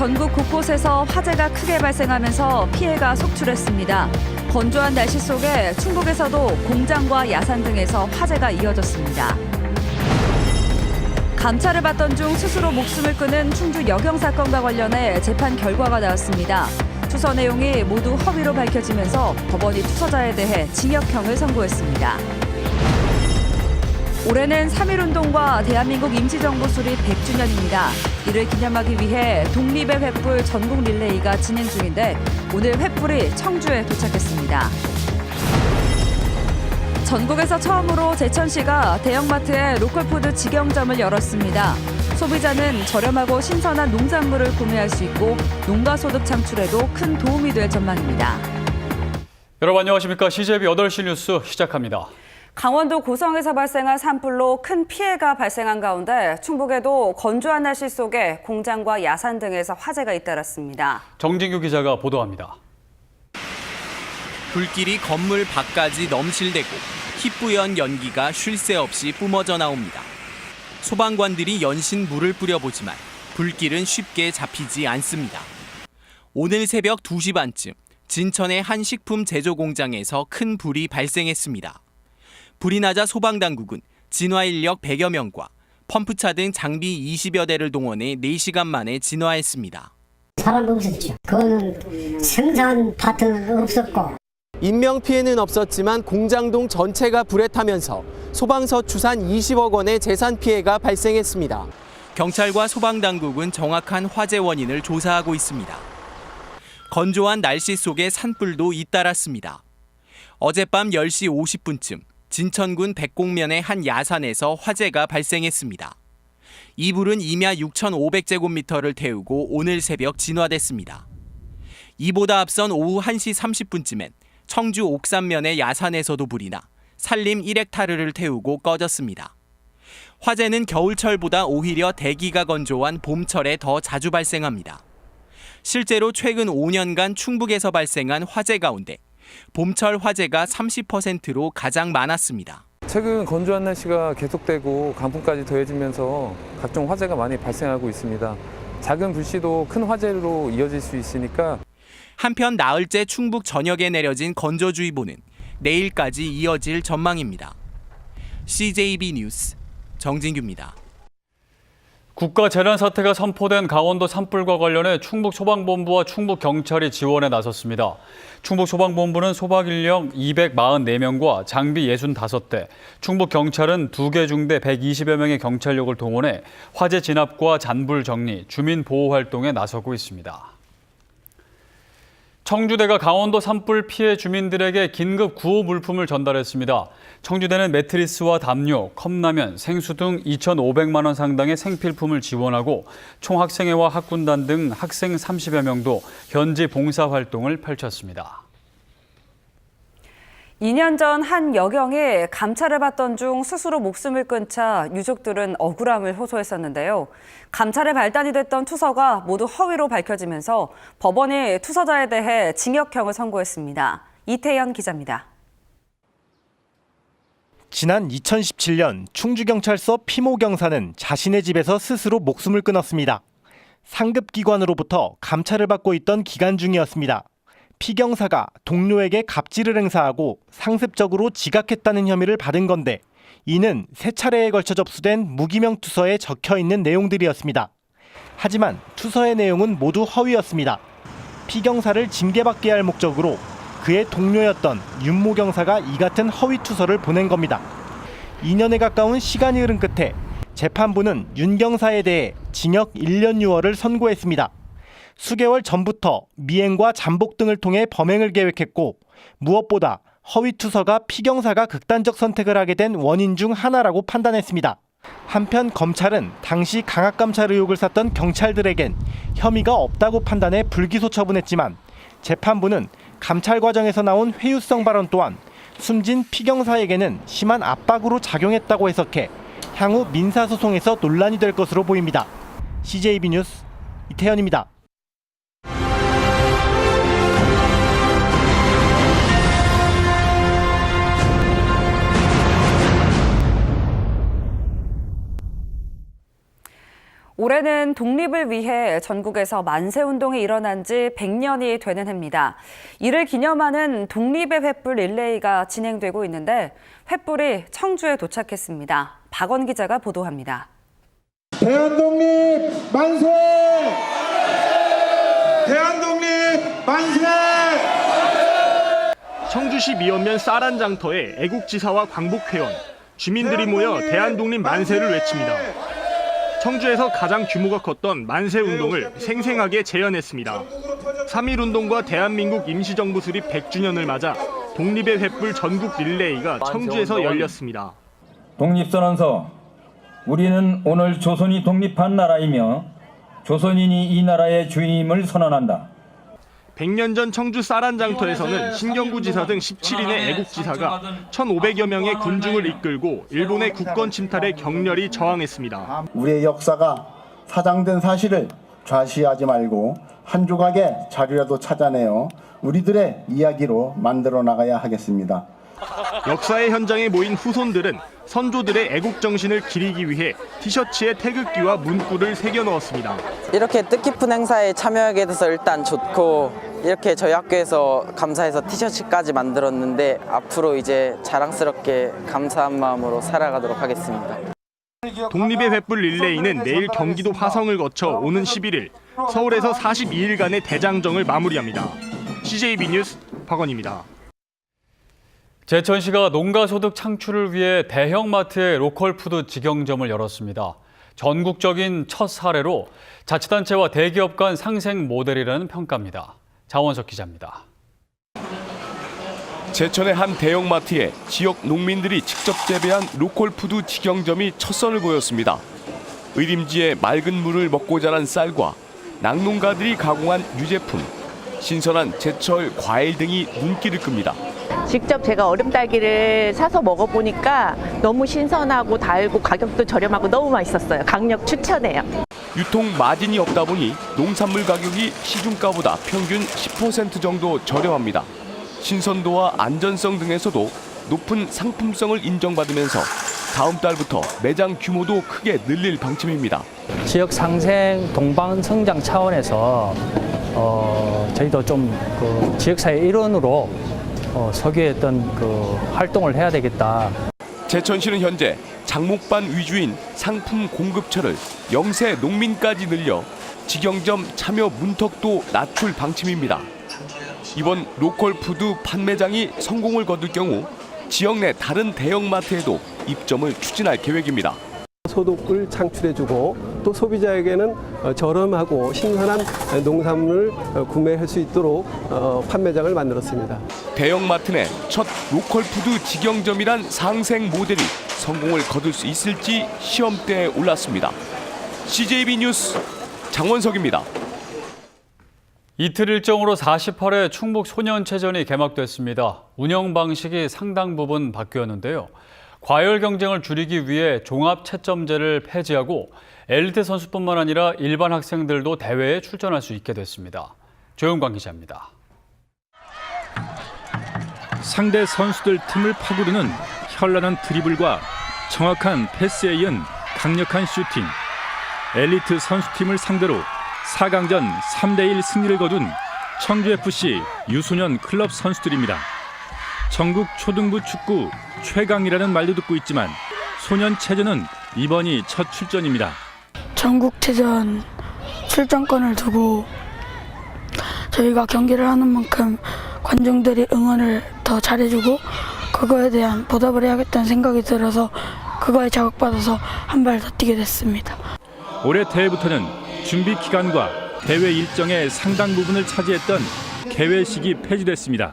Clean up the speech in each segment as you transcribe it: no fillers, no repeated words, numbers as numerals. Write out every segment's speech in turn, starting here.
전국 곳곳에서 화재가 크게 발생하면서 피해가 속출했습니다. 건조한 날씨 속에 충북에서도 공장과 야산 등에서 화재가 이어졌습니다. 감찰을 받던 중 스스로 목숨을 끊은 충주 여경 사건과 관련해 재판 결과가 나왔습니다. 투서 내용이 모두 허위로 밝혀지면서 법원이 투서자에 대해 징역형을 선고했습니다. 올해는 3.1운동과 대한민국 임시정부 수립 100주년입니다. 이를 기념하기 위해 독립의 횃불 전국 릴레이가 진행 중인데 오늘 횃불이 청주에 도착했습니다. 전국에서 처음으로 제천시가 대형마트에 로컬푸드 직영점을 열었습니다. 소비자는 저렴하고 신선한 농산물을 구매할 수 있고 농가소득 창출에도 큰 도움이 될 전망입니다. 여러분 안녕하십니까? CJB 8시 뉴스 시작합니다. 강원도 고성에서 발생한 산불로 큰 피해가 발생한 가운데 충북에도 건조한 날씨 속에 공장과 야산 등에서 화재가 잇따랐습니다. 정진규 기자가 보도합니다. 불길이 건물 밖까지 넘실대고 희뿌연 연기가 쉴 새 없이 뿜어져 나옵니다. 소방관들이 연신 물을 뿌려보지만 불길은 쉽게 잡히지 않습니다. 오늘 새벽 2시 반쯤 진천의 한 식품 제조 공장에서 큰 불이 발생했습니다. 불이 나자 소방당국은 진화 인력 100여 명과 펌프차 등 장비 20여 대를 동원해 4시간 만에 진화했습니다. 사람도 없었죠. 그거는 생산 파트는 없었고. 인명피해는 없었지만 공장동 전체가 불에 타면서 소방서 추산 20억 원의 재산 피해가 발생했습니다. 경찰과 소방당국은 정확한 화재 원인을 조사하고 있습니다. 건조한 날씨 속에 산불도 잇따랐습니다. 어젯밤 10시 50분쯤 진천군 백곡면의 한 야산에서 화재가 발생했습니다. 이 불은 임야 6,500제곱미터를 태우고 오늘 새벽 진화됐습니다. 이보다 앞선 오후 1시 30분쯤엔 청주 옥산면의 야산에서도 불이 나 산림 1헥타르를 태우고 꺼졌습니다. 화재는 겨울철보다 오히려 대기가 건조한 봄철에 더 자주 발생합니다. 실제로 최근 5년간 충북에서 발생한 화재 가운데 봄철 화재가 30%로 가장 많았습니다. 최근 건조한 날씨가 계속되고 강풍까지 더해지면서 각종 화재가 많이 발생하고 있습니다. 작은 불씨도 큰 화재로 이어질 수 있으니까. 한편 나흘째 충북 전역에 내려진 건조주의보는 내일까지 이어질 전망입니다. CJB 뉴스 정진규입니다. 국가 재난 사태가 선포된 강원도 산불과 관련해 충북소방본부와 충북경찰이 지원에 나섰습니다. 충북소방본부는 소방 인력 244명과 장비 65대, 충북경찰은 2개 중대 120여 명의 경찰력을 동원해 화재 진압과 잔불 정리, 주민 보호 활동에 나서고 있습니다. 청주대가 강원도 산불 피해 주민들에게 긴급 구호 물품을 전달했습니다. 청주대는 매트리스와 담요, 컵라면, 생수 등 2,500만 원 상당의 생필품을 지원하고 총학생회와 학군단 등 학생 30여 명도 현지 봉사활동을 펼쳤습니다. 2년 전 한 여경이 감찰을 받던 중 스스로 목숨을 끊자 유족들은 억울함을 호소했었는데요. 감찰에 발단이 됐던 투서가 모두 허위로 밝혀지면서 법원이 투서자에 대해 징역형을 선고했습니다. 이태현 기자입니다. 지난 2017년 충주경찰서 피모 경사는 자신의 집에서 스스로 목숨을 끊었습니다. 상급기관으로부터 감찰을 받고 있던 기간 중이었습니다. 피 경사가 동료에게 갑질을 행사하고 상습적으로 지각했다는 혐의를 받은 건데 이는 세 차례에 걸쳐 접수된 무기명 투서에 적혀 있는 내용들이었습니다. 하지만 투서의 내용은 모두 허위였습니다. 피 경사를 징계받게 할 목적으로 그의 동료였던 윤모 경사가 이 같은 허위 투서를 보낸 겁니다. 2년에 가까운 시간이 흐른 끝에 재판부는 윤 경사에 대해 징역 1년 6월을 선고했습니다. 수개월 전부터 미행과 잠복 등을 통해 범행을 계획했고 무엇보다 허위 투서가 피 경사가 극단적 선택을 하게 된 원인 중 하나라고 판단했습니다. 한편 검찰은 당시 강압감찰 의혹을 샀던 경찰들에겐 혐의가 없다고 판단해 불기소 처분했지만 재판부는 감찰 과정에서 나온 회유성 발언 또한 숨진 피 경사에게는 심한 압박으로 작용했다고 해석해 향후 민사소송에서 논란이 될 것으로 보입니다. CJB 뉴스 이태현입니다. 올해는 독립을 위해 전국에서 만세운동이 일어난 지 100년이 되는 해입니다. 이를 기념하는 독립의 횃불 릴레이가 진행되고 있는데 횃불이 청주에 도착했습니다. 박원 기자가 보도합니다. 대한독립 만세! 대한독립 만세! 청주시 미연면 쌀안장터에 애국지사와 광복회원, 주민들이 모여 대한독립 만세를 외칩니다. 청주에서 가장 규모가 컸던 만세운동을 생생하게 재현했습니다. 3.1운동과 대한민국 임시정부 수립 100주년을 맞아 독립의 횃불 전국 릴레이가 청주에서 열렸습니다. 독립선언서. 우리는 오늘 조선이 독립한 나라이며 조선인이 이 나라의 주인임을 선언한다. 100년 전 청주 쌀안장터에서는 신경구 지사 등 17인의 애국지사가 1,500여 명의 군중을 이끌고 일본의 국권 침탈에 격렬히 저항했습니다. 우리의 역사가 사장된 사실을 좌시하지 말고 한 조각의 자료라도 찾아내어 우리들의 이야기로 만들어 나가야 하겠습니다. 역사의 현장에 모인 후손들은 선조들의 애국 정신을 기리기 위해 티셔츠에 태극기와 문구를 새겨 넣었습니다. 이렇게 뜻깊은 행사에 참여하게 돼서 일단 좋고, 이렇게 저희 학교에서 감사해서 티셔츠까지 만들었는데 앞으로 이제 자랑스럽게 감사한 마음으로 살아가도록 하겠습니다. 독립의 횃불 릴레이는 내일 경기도 화성을 거쳐 오는 11일 서울에서 42일간의 대장정을 마무리합니다. CJB 뉴스 박원입니다. 제천시가 농가소득 창출을 위해 대형마트의 로컬푸드 직영점을 열었습니다. 전국적인 첫 사례로 자치단체와 대기업 간 상생 모델이라는 평가입니다. 자원석 기자입니다. 제천의 한 대형마트에 지역 농민들이 직접 재배한 로컬푸드 직영점이 첫 선을 보였습니다. 의림지에 맑은 물을 먹고 자란 쌀과 낙농가들이 가공한 유제품, 신선한 제철 과일 등이 눈길을 끕니다. 직접 제가 얼음딸기를 사서 먹어보니까 너무 신선하고 달고 가격도 저렴하고 너무 맛있었어요. 강력 추천해요. 유통 마진이 없다 보니 농산물 가격이 시중가보다 평균 10% 정도 저렴합니다. 신선도와 안전성 등에서도 높은 상품성을 인정받으면서 다음 달부터 매장 규모도 크게 늘릴 방침입니다. 지역 상생 동반 성장 차원에서 저희도 좀 지역사회 일원으로 서기의 어떤 활동을 해야 되겠다. 제천시는 현재 장목반 위주인 상품 공급처를 영세 농민까지 늘려 직영점 참여 문턱도 낮출 방침입니다. 이번 로컬푸드 판매장이 성공을 거둘 경우 지역 내 다른 대형마트에도 입점을 추진할 계획입니다. 소득을 창출해주고 또 소비자에게는 저렴하고 신선한 농산물을 구매할 수 있도록 판매장을 만들었습니다. 대형마트 내 첫 로컬푸드 직영점이란 상생 모델이 성공을 거둘 수 있을지 시험대에 올랐습니다. CJB 뉴스 장원석입니다. 이틀 일정으로 48회 충북 소년체전이 개막됐습니다. 운영 방식이 상당 부분 바뀌었는데요. 과열 경쟁을 줄이기 위해 종합채점제를 폐지하고 엘리트 선수뿐만 아니라 일반 학생들도 대회에 출전할 수 있게 됐습니다. 조영광 기자입니다. 상대 선수들 틈을 파고드는 현란한 드리블과 정확한 패스에 이은 강력한 슈팅. 엘리트 선수팀을 상대로 4강전 3대1 승리를 거둔 청주FC 유소년 클럽 선수들입니다. 전국 초등부 축구 최강이라는 말도 듣고 있지만 소년체전은 이번이 첫 출전입니다. 전국체전 출전권을 두고 저희가 경기를 하는 만큼 관중들이 응원을 더 잘해주고 그거에 대한 보답을 해야겠다는 생각이 들어서 그거에 자극받아서 한 발 더 뛰게 됐습니다. 올해 대회부터는 준비 기간과 대회 일정의 상당 부분을 차지했던 개회식이 폐지됐습니다.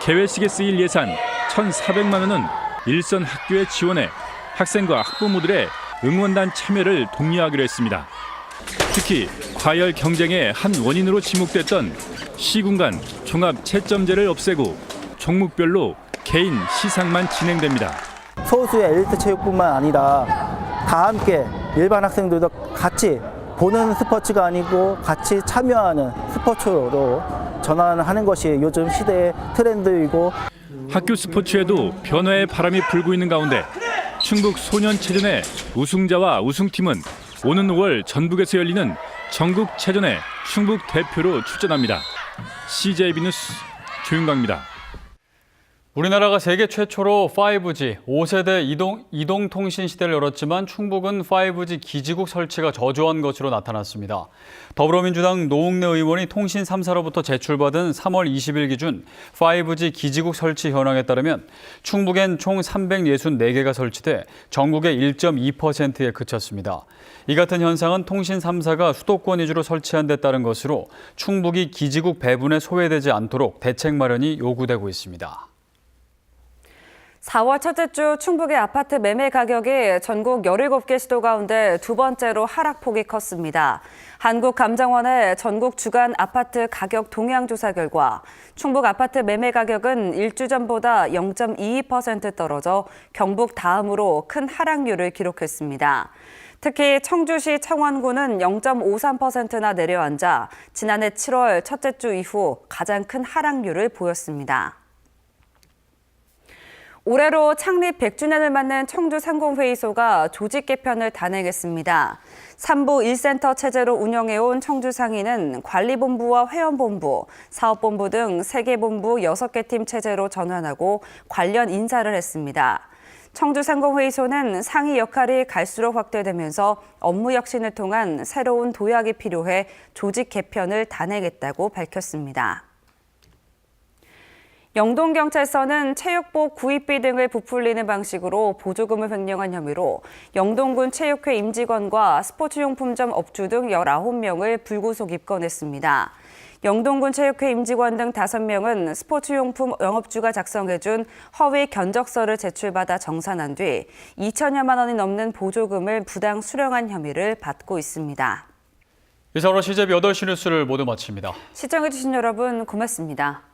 개회식에 쓰일 예산 1,400만 원은 일선 학교에 지원해 학생과 학부모들의 응원단 참여를 독려하기로 했습니다. 특히 과열 경쟁의 한 원인으로 지목됐던 시군간 종합 채점제를 없애고 종목별로 개인 시상만 진행됩니다. 소수의 엘리트 체육뿐만 아니라 다 함께 일반 학생들도 같이 보는 스포츠가 아니고 같이 참여하는 스포츠로 전환하는 것이 요즘 시대의 트렌드이고, 학교 스포츠에도 변화의 바람이 불고 있는 가운데 충북 소년체전의 우승자와 우승팀은 오는 5월 전북에서 열리는 전국체전에 충북 대표로 출전합니다. CJB 뉴스 조윤광입니다. 우리나라가 세계 최초로 5G, 5세대 이동통신 시대를 열었지만 충북은 5G 기지국 설치가 저조한 것으로 나타났습니다. 더불어민주당 노웅래 의원이 통신 3사로부터 제출받은 3월 20일 기준 5G 기지국 설치 현황에 따르면 충북엔 총 364개가 설치돼 전국의 1.2%에 그쳤습니다. 이 같은 현상은 통신 3사가 수도권 위주로 설치한 데 따른 것으로 충북이 기지국 배분에 소외되지 않도록 대책 마련이 요구되고 있습니다. 4월 첫째 주 충북의 아파트 매매 가격이 전국 17개 시도 가운데 두 번째로 하락폭이 컸습니다. 한국감정원의 전국 주간 아파트 가격 동향 조사 결과 충북 아파트 매매 가격은 일주 전보다 0.22% 떨어져 경북 다음으로 큰 하락률을 기록했습니다. 특히 청주시 창원구는 0.53%나 내려앉아 지난해 7월 첫째 주 이후 가장 큰 하락률을 보였습니다. 올해로 창립 100주년을 맞는 청주상공회의소가 조직 개편을 단행했습니다. 3부 1센터 체제로 운영해온 청주상인은 관리본부와 회원본부, 사업본부 등 3개 본부 6개 팀 체제로 전환하고 관련 인사를 했습니다. 청주상공회의소는 상위 역할이 갈수록 확대되면서 업무 혁신을 통한 새로운 도약이 필요해 조직 개편을 단행했다고 밝혔습니다. 영동경찰서는 체육복 구입비 등을 부풀리는 방식으로 보조금을 횡령한 혐의로 영동군 체육회 임직원과 스포츠용품점 업주 등 19명을 불구속 입건했습니다. 영동군 체육회 임직원 등 5명은 스포츠용품 영업주가 작성해준 허위 견적서를 제출받아 정산한 뒤 2천여만 원이 넘는 보조금을 부당 수령한 혐의를 받고 있습니다. 이상으로 CJB 8시 뉴스를 모두 마칩니다. 시청해주신 여러분 고맙습니다.